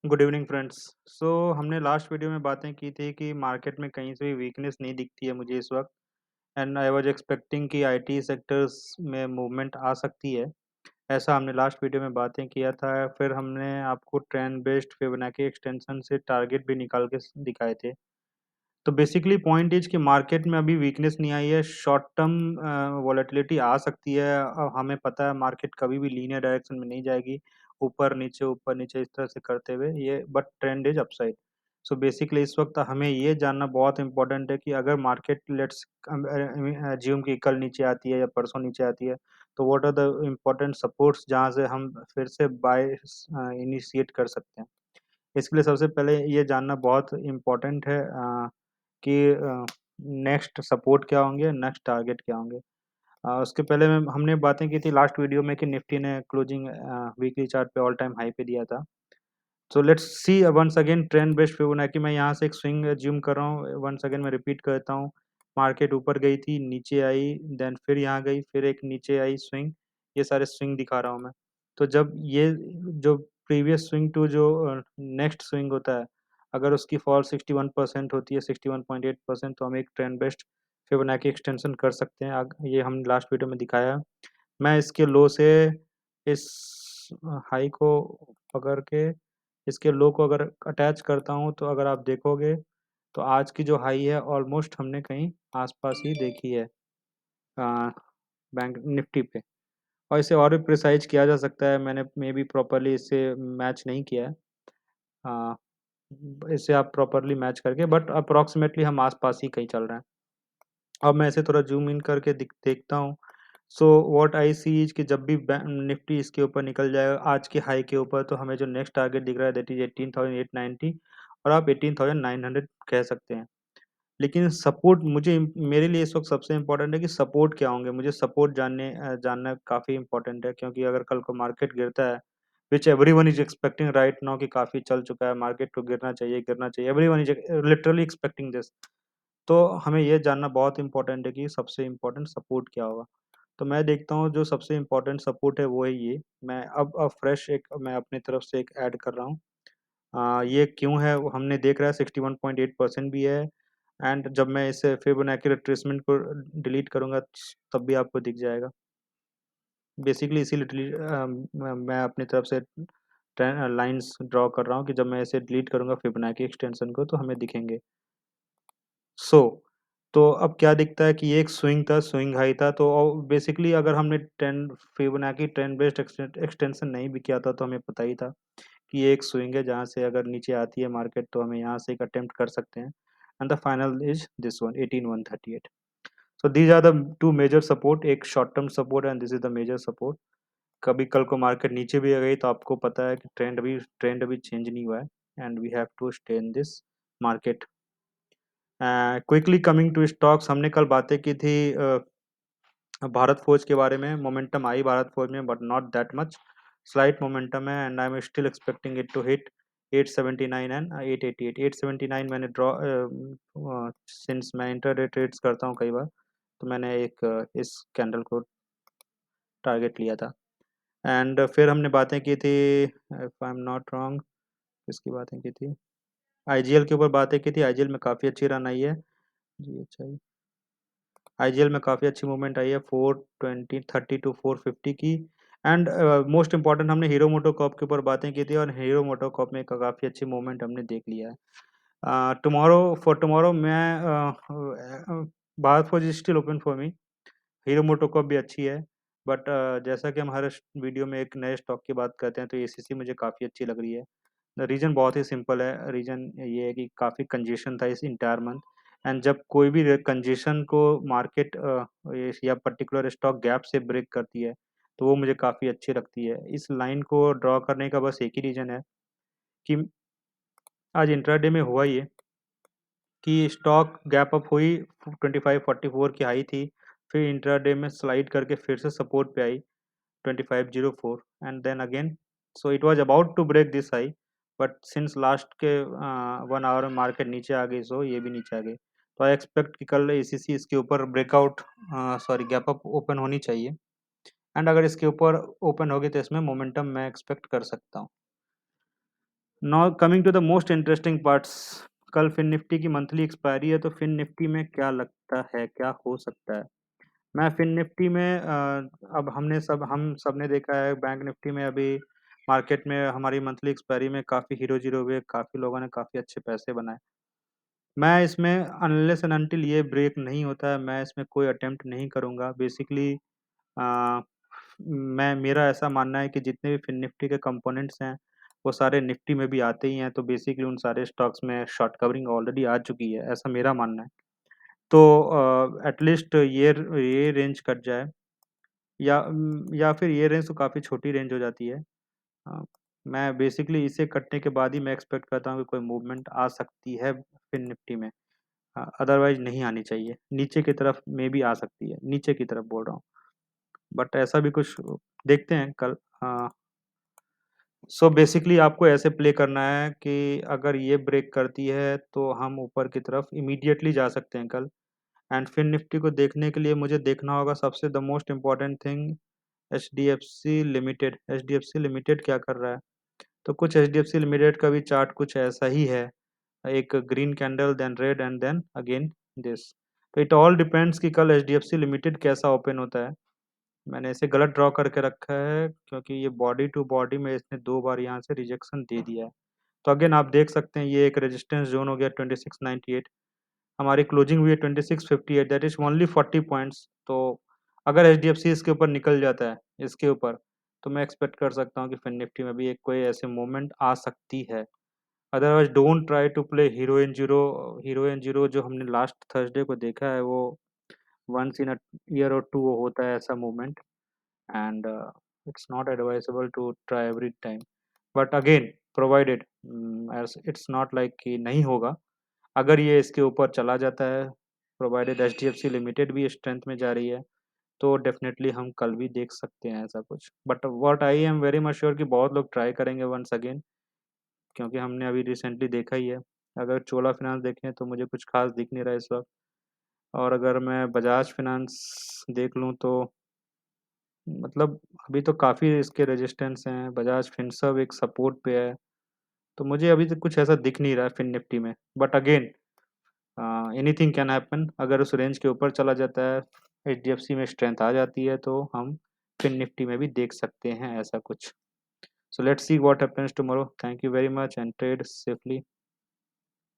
Good evening friends. हमने last video में बातें की थी कि मार्केट में कहीं से भी वीकनेस नहीं दिखती है मुझे इस वक्त। एंड आई वाज एक्सपेक्टिंग कि आईटी सेक्टर्स में मूवमेंट आ सकती है। ऐसा हमने लास्ट वीडियो में बातें किया था। फिर हमने आपको ट्रेंड बेस्ड फिबोनाची एक्सटेंशन से टारगेट भी निकाल के दिखाए थे। तो बेसिकली पॉइंट इज कि मार्केट में अभी वीकनेस नहीं आई है। शॉर्ट टर्म वॉलेटिलिटी आ सकती है। हमें पता है मार्केट कभी भी लीनियर डायरेक्शन में नहीं जाएगी, ऊपर नीचे इस तरह से करते हुए ये, but trend is upside. So basically इस वक्त हमें ये जानना बहुत इंपॉर्टेंट है कि अगर मार्केट लेट्स ज्यूम की कल नीचे आती है या परसों नीचे आती है, तो what are the important supports जहाँ से हम फिर से बाय इनिशिएट कर सकते हैं। इसके लिए सबसे पहले ये जानना बहुत इम्पोर्टेंट है कि नेक्स्ट सपोर्ट क्या होंगे, नेक्स्ट टारगेट क्या होंगे। उसके पहले में हमने बातें की थी लास्ट वीडियो में कि निफ्टी ने क्लोजिंग वीकली चार्ट पे ऑल टाइम हाई पे दिया था। So let's see once again trend based Fibonacci. मैं यहाँ से एक स्विंग ज्यूम कर रहा हूँ। वंस अगेन मैं रिपीट करता हूँ। मार्केट ऊपर गई थी, नीचे आई, देन फिर यहाँ गई, फिर एक नीचे आई स्विंग। ये सारे स्विंग दिखा रहा हूँ मैं। तो जब ये जो प्रीवियस स्विंग टू जो नेक्स्ट स्विंग होता है, अगर उसकी फॉल 61% होती है, 61.8%, तो हम एक ट्रेंड बेस्ड फिबोनाची एक्सटेंशन कर सकते हैं। ये हम लास्ट वीडियो में दिखाया। मैं इसके लो से इस हाई को पकड़ के इसके लो को अगर अटैच करता हूँ, तो अगर आप देखोगे तो आज की जो हाई है ऑलमोस्ट हमने कहीं आसपास ही देखी है बैंक निफ्टी पे। और इसे और भी प्रिसाइज किया जा सकता है। मैंने मे बी प्रॉपरली इसे मैच नहीं किया है। आ, इसे आप प्रॉपरली मैच करके, बट अप्रोक्सीमेटली हम आसपास ही कहीं चल रहे हैं। अब मैं इसे थोड़ा जूम इन करके देखता हूँ। So what I C is कि जब भी निफ्टी इसके ऊपर निकल जाएगा आज के हाई के ऊपर, तो हमें जो नेक्स्ट टारगेट दिख रहा है दैट इज 18,890, और आप 18,900 कह सकते हैं। लेकिन सपोर्ट मुझे मेरे लिए इस वक्त सबसे इम्पोर्टेंट है कि सपोर्ट क्या होंगे। मुझे सपोर्ट जानना काफ़ी इम्पोर्टेंट है, क्योंकि अगर कल को मार्केट गिरता है, which every one is expecting right now कि काफ़ी चल चुका है, मार्केट को गिरना चाहिए, every one is literally expecting this. तो हमें ये जानना बहुत इंपॉर्टेंट है कि सबसे इम्पोर्टेंट सपोर्ट क्या होगा। तो मैं देखता हूँ जो सबसे इम्पोर्टेंट सपोर्ट है वो है ये। मैं अब फ्रेश एक मैं अपनी तरफ से एक ऐड कर रहा हूँ। ये क्यों है वो हमने देख रहा है 61.8% भी है। एंड जब मैं इसे फिबोनाची रिट्रेसमेंट को डिलीट करूंगा तब भी आपको दिख जाएगा। बेसिकली इसीलिए मैं अपनी तरफ से लाइंस ड्रॉ कर रहा हूँ कि जब मैं इसे डिलीट करूंगा फिबोनाची एक्सटेंशन को, तो हमें दिखेंगे। सो तो अब क्या दिखता है कि ये एक स्विंग था, स्विंग हाई था। तो बेसिकली अगर हमने ten Fibonacci trend based extension नहीं भी किया था, तो हमें पता ही था कि ये एक स्विंग है जहाँ से अगर नीचे आती है मार्केट, तो हमें यहाँ से एक अटेम्प्ट कर सकते हैं। And the final is this one 18,138। So these are the two major support, एक short term support and this is the major support. कभी कल को मार्केट नीचे भी आ गई तो आपको पता है कि ट्रेंड अभी चेंज नहीं हुआ है। And we have to stay in this market. Quickly coming to stocks, हमने कल बातें की थी भारत फोर्ज के बारे में। मोमेंटम आई भारत फोर्ज में, but not that much. Slight momentum है and I am still expecting it to hit 879 and 888। 879 मैंने ड्रॉ, सिंस मैं इंटरडे ट्रेड्स करता हूँ कई बार, तो मैंने एक इस कैंडल को टारगेट लिया था। एंड फिर हमने बातें की थी, if I am not wrong, किसकी बातें की थी, आईजीएल के ऊपर बातें की थी। आईजीएल में काफ़ी अच्छी रन आई है जी। अच्छा, आईजीएल में काफ़ी अच्छी मूवमेंट आई है 420 टू 450 की। एंड मोस्ट इंपॉर्टेंट हमने हीरो मोटोकॉर्प के ऊपर बातें की थी, और हीरो मोटोकॉर्प में काफ़ी अच्छी मूवमेंट हमने देख लिया है। टुमारो मैं Bharat for still open for me. Hero MotoCorp भी अच्छी है, बट जैसा कि हम हर वीडियो में एक नए स्टॉक की बात करते हैं, तो एसीसी मुझे काफ़ी अच्छी लग रही है। रीज़न बहुत ही सिंपल है। रीज़न ये है कि काफ़ी कंजेशन था इस इंटायर मंथ। एंड जब कोई भी कंजेशन को मार्केट या पर्टिकुलर स्टॉक गैप से ब्रेक करती है, तो वो मुझे काफ़ी अच्छी लगती है। इस लाइन को ड्रॉ करने का बस एक ही रीज़न है कि आज इंट्राडे में हुआ ये कि स्टॉक गैप अप हुई, 2544 की हाई थी, फिर इंट्राडे में स्लाइड करके फिर से सपोर्ट पे आई 2504, and then again so it was about to break this high, but since last के 1 आवर में मार्केट नीचे आ गई, सो ये भी नीचे आ गई। तो आई एक्सपेक्ट कि कल एसीसी इसके ऊपर breakout, sorry gap up open होनी चाहिए। एंड अगर इसके ऊपर ओपन होगी तो इसमें मोमेंटम मैं एक्सपेक्ट कर सकता हूँ। Now coming to the most interesting parts. कल फिन निफ्टी की मंथली एक्सपायरी है, तो फिन निफ्टी में क्या लगता है, क्या हो सकता है? मैं फिन निफ्टी में अब हम सब ने देखा है बैंक निफ्टी में अभी मार्केट में हमारी मंथली एक्सपायरी में काफ़ी हीरो जीरो हुए, काफ़ी लोगों ने काफ़ी अच्छे पैसे बनाए। मैं इसमें अनलेस एंड अनटिल ये ब्रेक नहीं होता है, मैं इसमें कोई अटेम्प्ट नहीं करूँगा। बेसिकली अ, मैं मेरा ऐसा मानना है कि जितने भी फिन निफ्टी के कंपोनेंट्स हैं, वो सारे निफ्टी में भी आते ही हैं, तो बेसिकली उन सारे स्टॉक्स में शॉर्ट कवरिंग ऑलरेडी आ चुकी है, ऐसा मेरा मानना है। तो एटलीस्ट ये रेंज कट जाए, या फिर ये रेंज तो काफ़ी छोटी रेंज हो जाती है। अ, मैं बेसिकली इसे कटने के बाद ही मैं एक्सपेक्ट करता हूँ कि कोई मूवमेंट आ सकती है फिन निफ्टी में। अदरवाइज़ नहीं आनी चाहिए। नीचे की तरफ मेबी आ सकती है, नीचे की तरफ बोल रहा हूँ। बट ऐसा भी कुछ देखते हैं कल। सो बेसिकली आपको ऐसे प्ले करना है कि अगर ये ब्रेक करती है तो हम ऊपर की तरफ इमीडिएटली जा सकते हैं कल। एंड फिन निफ्टी को देखने के लिए मुझे देखना होगा सबसे the most important thing, HDFC limited. HDFC limited क्या कर रहा है? तो कुछ एचडीएफसी लिमिटेड का भी चार्ट कुछ ऐसा ही है, एक green candle then red and then again this. तो इट ऑल डिपेंड्स कि कल एचडीएफसी लिमिटेड कैसा ओपन होता है। मैंने इसे गलत ड्रॉ करके रखा है क्योंकि ये बॉडी टू बॉडी में इसने 2 बार यहाँ से रिजेक्शन दे दिया है। तो अगेन आप देख सकते हैं ये एक रेजिस्टेंस ज़ोन हो गया 2698, हमारी क्लोजिंग हुई है 2658, दैट इज़ ओनली 40 पॉइंट्स। तो अगर एचडीएफसी इसके ऊपर निकल जाता है, इसके ऊपर, तो मैं एक्सपेक्ट कर सकता हूँ कि फिन निफ्टी में भी एक कोई ऐसे मूवमेंट आ सकती है। Otherwise don't try to play hero in zero. Hero in zero जो हमने लास्ट थर्सडे को देखा है, वो वन्स इन अ ईयर और 2 होता है ऐसा movement. and it's not advisable to try every time, but again provided as it's not like कि नहीं होगा। अगर ये इसके ऊपर चला जाता है, provided H D F C limited भी स्ट्रेंथ में जा रही है, तो डेफिनेटली हम कल भी देख सकते हैं ऐसा कुछ। But what I am very much sure कि बहुत लोग ट्राई करेंगे वंस अगेन, क्योंकि हमने अभी रिसेंटली देखा ही है। अगर चोला फिनांस देखें तो मुझे कुछ खास दिख नहीं रहा है इस वक्त, और अगर मैं बजाज फिनांस देख लूँ तो मतलब अभी तो काफ़ी इसके रेजिस्टेंस हैं। बजाज फिनसर्व एक सपोर्ट पे है, तो मुझे अभी तक कुछ ऐसा दिख नहीं रहा है फिन निफ्टी में। But again anything can happen. अगर उस रेंज के ऊपर चला जाता है, एच डी एफ सी में स्ट्रेंथ आ जाती है, तो हम फिन निफ्टी में भी देख सकते हैं ऐसा कुछ। सो let's see what happens tomorrow. Thank you very much and trade safely.